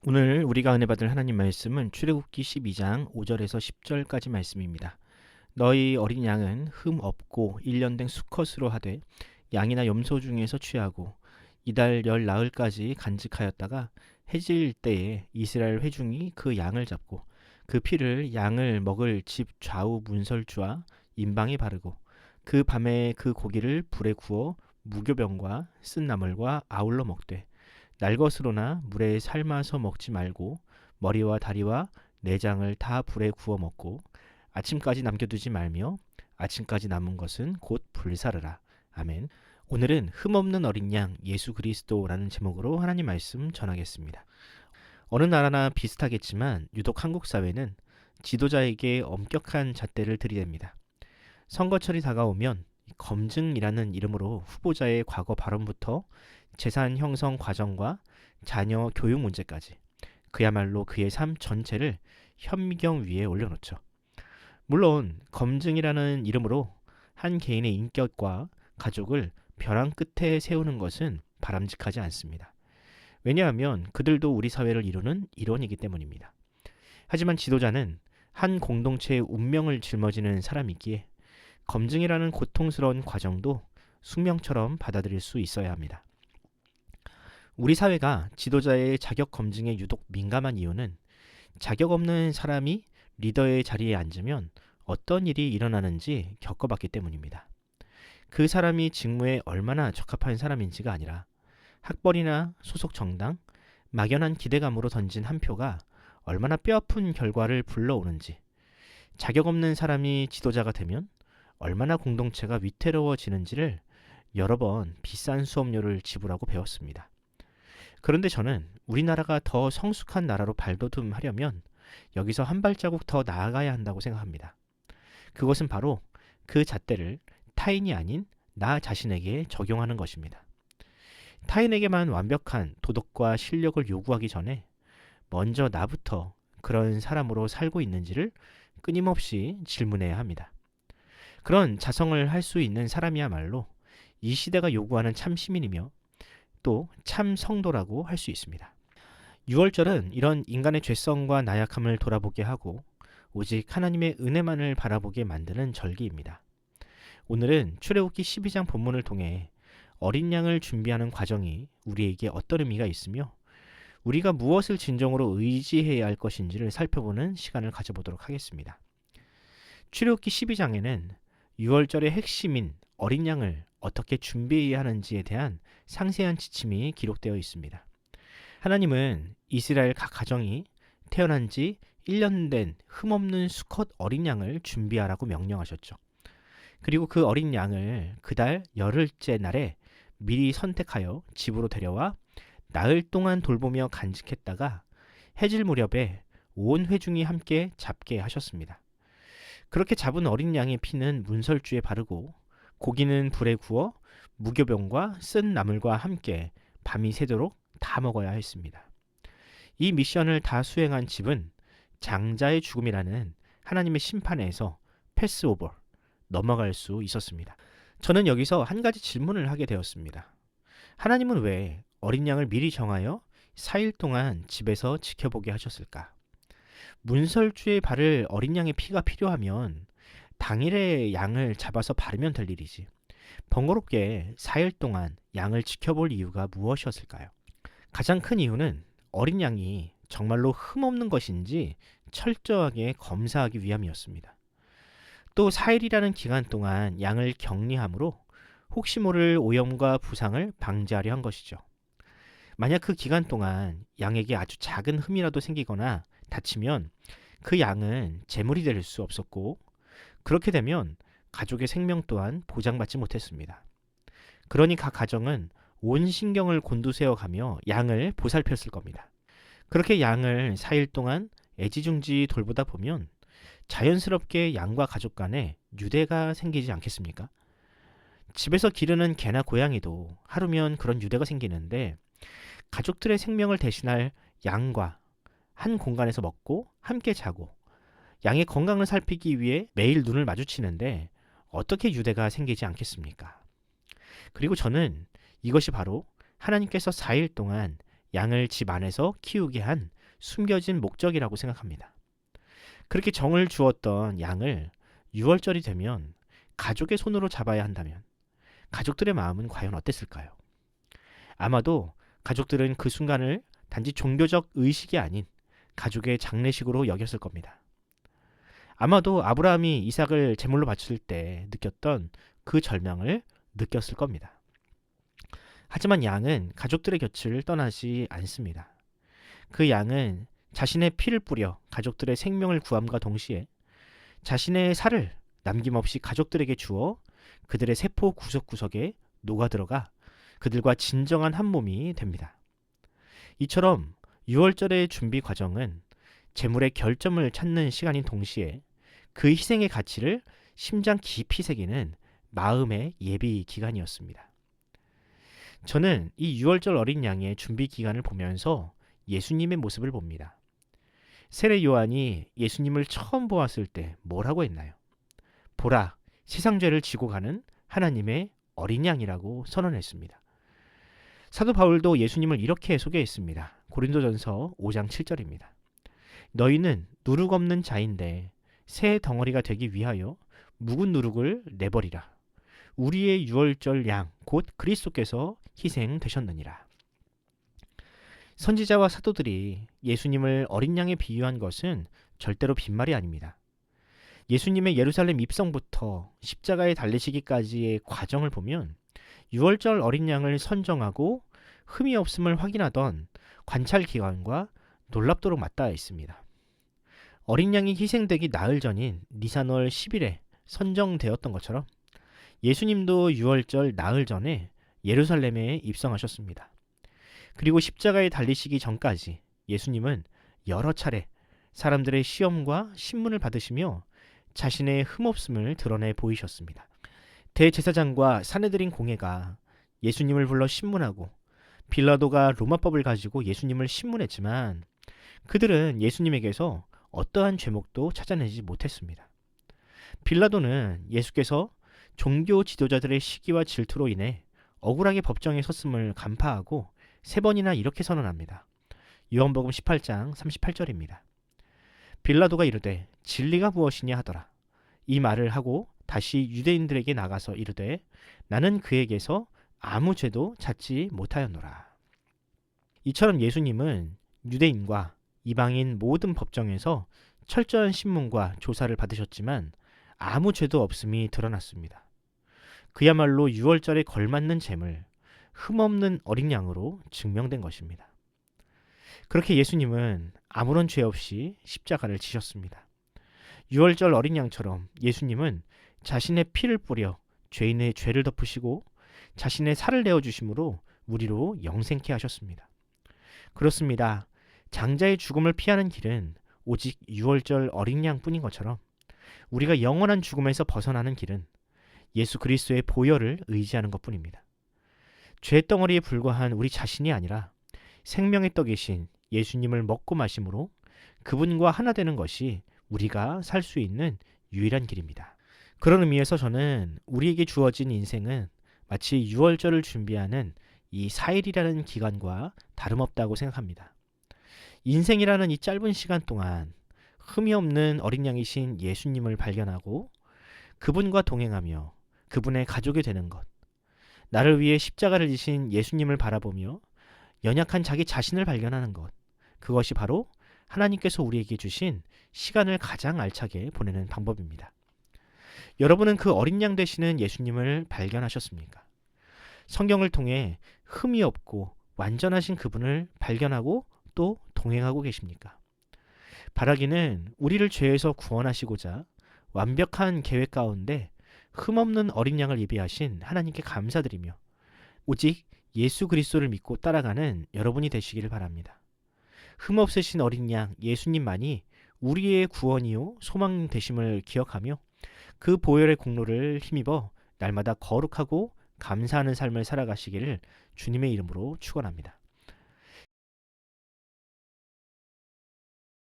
오늘 우리가 은혜 받을 하나님 말씀은 출애굽기 12장 5절에서 10절까지 말씀입니다. 너희 어린 양은 흠 없고 1년 된 수컷으로 하되 양이나 염소 중에서 취하고 이달 열 나흘까지 간직하였다가 해질 때에 이스라엘 회중이 그 양을 잡고 그 피를 양을 먹을 집 좌우 문설주와 임방에 바르고 그 밤에 그 고기를 불에 구워 무교병과 쓴 나물과 아울러 먹되 날 것으로나 물에 삶아서 먹지 말고 머리와 다리와 내장을 다 불에 구워 먹고 아침까지 남겨두지 말며 아침까지 남은 것은 곧 불사르라. 아멘. 오늘은 흠없는 어린 양 예수 그리스도라는 제목으로 하나님 말씀 전하겠습니다. 어느 나라나 비슷하겠지만 유독 한국 사회는 지도자에게 엄격한 잣대를 들이댑니다. 선거철이 다가오면 검증이라는 이름으로 후보자의 과거 발언부터 재산 형성 과정과 자녀 교육 문제까지 그야말로 그의 삶 전체를 현미경 위에 올려놓죠. 물론 검증이라는 이름으로 한 개인의 인격과 가족을 벼랑 끝에 세우는 것은 바람직하지 않습니다. 왜냐하면 그들도 우리 사회를 이루는 일원이기 때문입니다. 하지만 지도자는 한 공동체의 운명을 짊어지는 사람이기에 검증이라는 고통스러운 과정도 숙명처럼 받아들일 수 있어야 합니다. 우리 사회가 지도자의 자격 검증에 유독 민감한 이유는 자격 없는 사람이 리더의 자리에 앉으면 어떤 일이 일어나는지 겪어봤기 때문입니다. 그 사람이 직무에 얼마나 적합한 사람인지가 아니라 학벌이나 소속 정당, 막연한 기대감으로 던진 한 표가 얼마나 뼈아픈 결과를 불러오는지, 자격 없는 사람이 지도자가 되면 얼마나 공동체가 위태로워지는지를 여러 번 비싼 수업료를 지불하고 배웠습니다. 그런데 저는 우리나라가 더 성숙한 나라로 발돋움하려면 여기서 한 발자국 더 나아가야 한다고 생각합니다. 그것은 바로 그 잣대를 타인이 아닌 나 자신에게 적용하는 것입니다. 타인에게만 완벽한 도덕과 실력을 요구하기 전에 먼저 나부터 그런 사람으로 살고 있는지를 끊임없이 질문해야 합니다. 그런 자성을 할 수 있는 사람이야말로 이 시대가 요구하는 참 시민이며 또 참 성도라고 할 수 있습니다. 6월절은 이런 인간의 죄성과 나약함을 돌아보게 하고 오직 하나님의 은혜만을 바라보게 만드는 절기입니다. 오늘은 출애굽기 12장 본문을 통해 어린 양을 준비하는 과정이 우리에게 어떤 의미가 있으며 우리가 무엇을 진정으로 의지해야 할 것인지를 살펴보는 시간을 가져보도록 하겠습니다. 출애굽기 12장에는 6월절의 핵심인 어린 양을 어떻게 준비해야 하는지에 대한 상세한 지침이 기록되어 있습니다. 하나님은 이스라엘 각 가정이 태어난 지 1년 된 흠없는 수컷 어린 양을 준비하라고 명령하셨죠. 그리고 그 어린 양을 그달 열흘째 날에 미리 선택하여 집으로 데려와 나흘 동안 돌보며 간직했다가 해질 무렵에 온 회중이 함께 잡게 하셨습니다. 그렇게 잡은 어린 양의 피는 문설주에 바르고 고기는 불에 구워 무교병과 쓴 나물과 함께 밤이 새도록 다 먹어야 했습니다. 이 미션을 다 수행한 집은 장자의 죽음이라는 하나님의 심판에서 패스오버, 넘어갈 수 있었습니다. 저는 여기서 한 가지 질문을 하게 되었습니다. 하나님은 왜 어린 양을 미리 정하여 4일 동안 집에서 지켜보게 하셨을까? 문설주에 바를 어린 양의 피가 필요하면 당일에 양을 잡아서 바르면 될 일이지. 번거롭게 4일 동안 양을 지켜볼 이유가 무엇이었을까요? 가장 큰 이유는 어린 양이 정말로 흠없는 것인지 철저하게 검사하기 위함이었습니다. 또 4일이라는 기간 동안 양을 격리함으로 혹시 모를 오염과 부상을 방지하려 한 것이죠. 만약 그 기간 동안 양에게 아주 작은 흠이라도 생기거나 다치면 그 양은 제물이 될 수 없었고 그렇게 되면 가족의 생명 또한 보장받지 못했습니다. 그러니 각 가정은 온 신경을 곤두세워가며 양을 보살폈을 겁니다. 그렇게 양을 4일 동안 애지중지 돌보다 보면 자연스럽게 양과 가족 간에 유대가 생기지 않겠습니까? 집에서 기르는 개나 고양이도 하루면 그런 유대가 생기는데 가족들의 생명을 대신할 양과 한 공간에서 먹고 함께 자고 양의 건강을 살피기 위해 매일 눈을 마주치는데 어떻게 유대가 생기지 않겠습니까? 그리고 저는 이것이 바로 하나님께서 4일 동안 양을 집 안에서 키우게 한 숨겨진 목적이라고 생각합니다. 그렇게 정을 주었던 양을 6월절이 되면 가족의 손으로 잡아야 한다면 가족들의 마음은 과연 어땠을까요? 아마도 가족들은 그 순간을 단지 종교적 의식이 아닌 가족의 장례식으로 여겼을 겁니다. 아마도 아브라함이 이삭을 제물로 바칠 때 느꼈던 그 절망을 느꼈을 겁니다. 하지만 양은 가족들의 곁을 떠나지 않습니다. 그 양은 자신의 피를 뿌려 가족들의 생명을 구함과 동시에 자신의 살을 남김없이 가족들에게 주어 그들의 세포 구석구석에 녹아들어가 그들과 진정한 한 몸이 됩니다. 이처럼 6월절의 준비 과정은 제물의 결점을 찾는 시간인 동시에 그 희생의 가치를 심장 깊이 새기는 마음의 예비 기간이었습니다. 저는 이 6월절 어린 양의 준비 기간을 보면서 예수님의 모습을 봅니다. 세례 요한이 예수님을 처음 보았을 때 뭐라고 했나요? 보라, 세상 죄를 지고 가는 하나님의 어린 양이라고 선언했습니다. 사도 바울도 예수님을 이렇게 소개했습니다. 고린도전서 5장 7절입니다. 너희는 누룩 없는 자인데 새 덩어리가 되기 위하여 묵은 누룩을 내버리라. 우리의 6월절 양 곧 그리스도께서 희생되셨느니라. 선지자와 사도들이 예수님을 어린 양에 비유한 것은 절대로 빈말이 아닙니다. 예수님의 예루살렘 입성부터 십자가에 달리시기까지의 과정을 보면 6월절 어린 양을 선정하고 흠이 없음을 확인하던 관찰 기간과 놀랍도록 맞닿아 있습니다. 어린 양이 희생되기 나흘 전인 니산월 10일에 선정되었던 것처럼 예수님도 6월절 나흘 전에 예루살렘에 입성하셨습니다. 그리고 십자가에 달리시기 전까지 예수님은 여러 차례 사람들의 시험과 신문을 받으시며 자신의 흠없음을 드러내 보이셨습니다. 대제사장과 사내들인 공회가 예수님을 불러 신문하고 빌라도가 로마법을 가지고 예수님을 신문했지만 그들은 예수님에게서 어떠한 죄목도 찾아내지 못했습니다. 빌라도는 예수께서 종교 지도자들의 시기와 질투로 인해 억울하게 법정에 섰음을 간파하고 3번이나 이렇게 선언합니다. 요한복음 18장 38절입니다. 빌라도가 이르되 진리가 무엇이냐 하더라. 이 말을 하고 다시 유대인들에게 나가서 이르되 나는 그에게서 아무 죄도 찾지 못하였노라. 이처럼 예수님은 유대인과 이방인 모든 법정에서 철저한 신문과 조사를 받으셨지만 아무 죄도 없음이 드러났습니다. 그야말로 6월절에 걸맞는 제물, 흠없는 어린 양으로 증명된 것입니다. 그렇게 예수님은 아무런 죄 없이 십자가를 지셨습니다. 6월절 어린 양처럼 예수님은 자신의 피를 뿌려 죄인의 죄를 덮으시고 자신의 살을 내어주심으로 우리로 영생케 하셨습니다. 그렇습니다. 장자의 죽음을 피하는 길은 오직 6월절 어린 양뿐인 것처럼 우리가 영원한 죽음에서 벗어나는 길은 예수 그리스도의 보혈을 의지하는 것뿐입니다. 죄덩어리에 불과한 우리 자신이 아니라 생명의 떡이신 예수님을 먹고 마심으로 그분과 하나 되는 것이 우리가 살 수 있는 유일한 길입니다. 그런 의미에서 저는 우리에게 주어진 인생은 마치 6월절을 준비하는 이 4일이라는 기간과 다름없다고 생각합니다. 인생이라는 이 짧은 시간 동안 흠이 없는 어린 양이신 예수님을 발견하고 그분과 동행하며 그분의 가족이 되는 것, 나를 위해 십자가를 지신 예수님을 바라보며 연약한 자기 자신을 발견하는 것, 그것이 바로 하나님께서 우리에게 주신 시간을 가장 알차게 보내는 방법입니다. 여러분은 그 어린 양 되시는 예수님을 발견하셨습니까? 성경을 통해 흠이 없고 완전하신 그분을 발견하고 또 동행하고 계십니까? 바라기는 우리를 죄에서 구원하시고자 완벽한 계획 가운데 흠없는 어린 양을 예비하신 하나님께 감사드리며 오직 예수 그리스도를 믿고 따라가는 여러분이 되시기를 바랍니다. 흠없으신 어린 양 예수님만이 우리의 구원이요 소망 되심을 기억하며 그 보혈의 공로를 힘입어 날마다 거룩하고 감사하는 삶을 살아가시기를 주님의 이름으로 축원합니다.